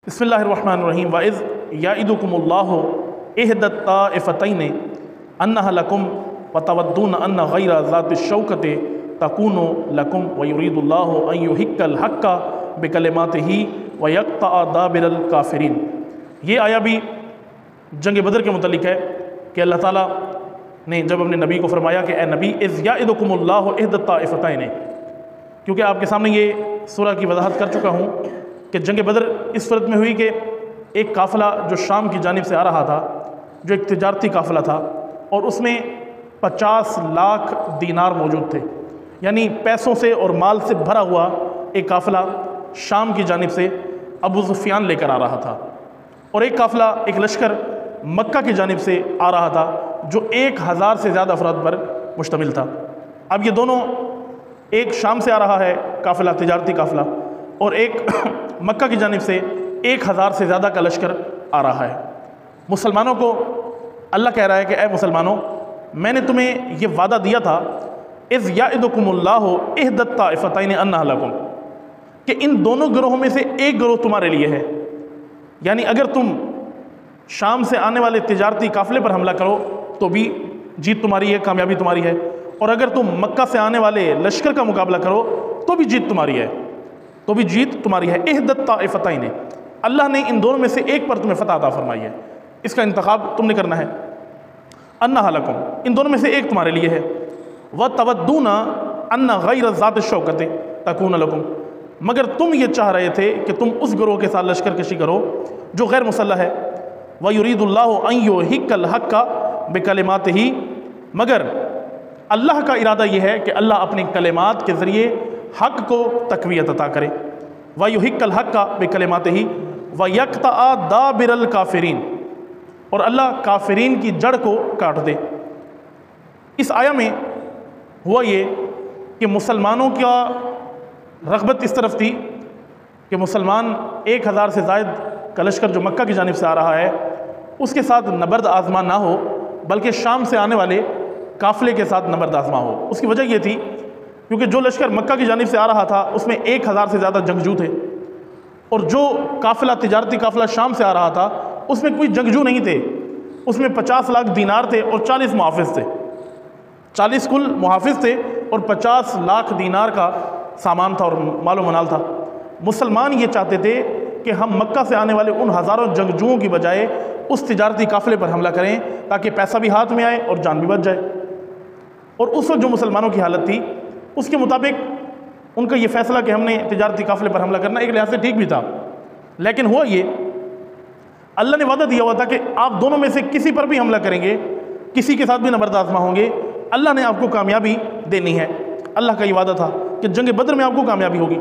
بسم اللہ الرحمن الرحیم وَإِذْ يَعِدُكُمُ اللَّهُ إِحْدَى الطَّائِفَتَيْنِ أَنَّهَا لَكُمْ وَتَوَدُّونَ أَنَّ غَيْرَ ذَاتِ الشَّوْكَةِ تَكُونُ لَكُمْ وَيُرِيدُ اللَّهُ أَن يُحِقَّ الْحَقَّ بِكَلِمَاتِهِ وَيَقْطَعَ دَابِرَ الْكَافِرِينَ۔ یہ آیا بھی جنگ بدر کے متعلق ہے کہ اللہ تعالیٰ نے جب اپنے نبی کو فرمایا کہ اے نبی اِذْ يَعِدُكُمُ اللَّهُ إِحْدَى الطَّائِفَتَيْنِ، کیونکہ آپ کے سامنے یہ سورہ کی وضاحت کر چکا ہوں کہ جنگ بدر اس صورت میں ہوئی کہ ایک قافلہ جو شام کی جانب سے آ رہا تھا، جو ایک تجارتی قافلہ تھا، اور اس میں 50 لاکھ دینار موجود تھے، یعنی پیسوں سے اور مال سے بھرا ہوا ایک قافلہ شام کی جانب سے ابو سفیان لے کر آ رہا تھا، اور ایک قافلہ ایک لشکر مکہ کی جانب سے آ رہا تھا جو 1000 سے زیادہ افراد پر مشتمل تھا۔ اب یہ دونوں، ایک شام سے آ رہا ہے قافلہ، تجارتی قافلہ، اور ایک مکہ کی جانب سے 1000 سے زیادہ کا لشکر آ رہا ہے۔ مسلمانوں کو اللہ کہہ رہا ہے کہ اے مسلمانوں، میں نے تمہیں یہ وعدہ دیا تھا اِذْ يَعِدُكُمُ اللَّهُ إِحْدَى الطَّائِفَتَيْنِ أَنَّهَا لَكُمْ، کہ ان دونوں گروہوں میں سے ایک گروہ تمہارے لیے ہے، یعنی اگر تم شام سے آنے والے تجارتی قافلے پر حملہ کرو تو بھی جیت تمہاری ہے، کامیابی تمہاری ہے، اور اگر تم مکہ سے آنے والے لشکر کا مقابلہ کرو تو بھی جیت تمہاری ہے، تو بھی جیت تمہاری ہے۔ اِحْدَى الطَّائِفَتَيْنِ، اللہ نے ان دونوں میں سے ایک پر تمہیں فتح عطا فرمائی ہے، اس کا انتخاب تم نے کرنا ہے۔ أَنَّهَا لَكُمْ، ان دونوں میں سے ایک تمہارے لیے ہے۔ وَتَوَدُّونَ أَنَّ غَيْرَ ذَاتِ الشَّوْكَةِ تَكُونَ لَكُمْ، مگر تم یہ چاہ رہے تھے کہ تم اس گروہ کے ساتھ لشکر کشی کرو جو غیر مسلح ہے۔ وَيُرِيدُ اللَّهُ أَن يُحِقَّ الْحَقَّ بِكَلِمَاتِهِ، مگر اللہ کا ارادہ یہ ہے کہ اللہ اپنے کلمات کے ذریعے حق کو تقویت عطا کرے۔ وَيُحِقَّ الْحَقَّ بِكَلِمَاتِهِ وَيَقْطَعَ دَابِرَ الْكَافِرِينَ، اور اللہ کافرین کی جڑ کو کاٹ دے۔ اس آیہ میں ہوا یہ کہ مسلمانوں کا رغبت اس طرف تھی کہ مسلمان 1000 سے زائد کا لشکر جو مکہ کی جانب سے آ رہا ہے اس کے ساتھ نبرد آزما نہ ہو، بلکہ شام سے آنے والے قافلے کے ساتھ نبرد آزما ہو۔ اس کی وجہ یہ تھی کیونکہ جو لشکر مکہ کی جانب سے آ رہا تھا اس میں 1000 سے زیادہ جنگجو تھے، اور جو قافلہ تجارتی قافلہ شام سے آ رہا تھا اس میں کوئی جنگجو نہیں تھے، اس میں 50 لاکھ دینار تھے اور 40 محافظ تھے، 40 کل محافظ تھے اور 50 لاکھ دینار کا سامان تھا اور مال و منال تھا۔ مسلمان یہ چاہتے تھے کہ ہم مکہ سے آنے والے ان ہزاروں جنگجوؤں کی بجائے اس تجارتی قافلے پر حملہ کریں تاکہ پیسہ بھی ہاتھ میں آئے اور جان بھی بچ جائے۔ اور اس وقت جو مسلمانوں کی حالت تھی اس کے مطابق ان کا یہ فیصلہ کہ ہم نے تجارتی قافلے پر حملہ کرنا ایک لحاظ سے ٹھیک بھی تھا، لیکن ہوا یہ اللہ نے وعدہ دیا ہوا تھا کہ آپ دونوں میں سے کسی پر بھی حملہ کریں گے، کسی کے ساتھ بھی نبرد آزما ہوں گے، اللہ نے آپ کو کامیابی دینی ہے۔ اللہ کا یہ وعدہ تھا کہ جنگ بدر میں آپ کو کامیابی ہوگی۔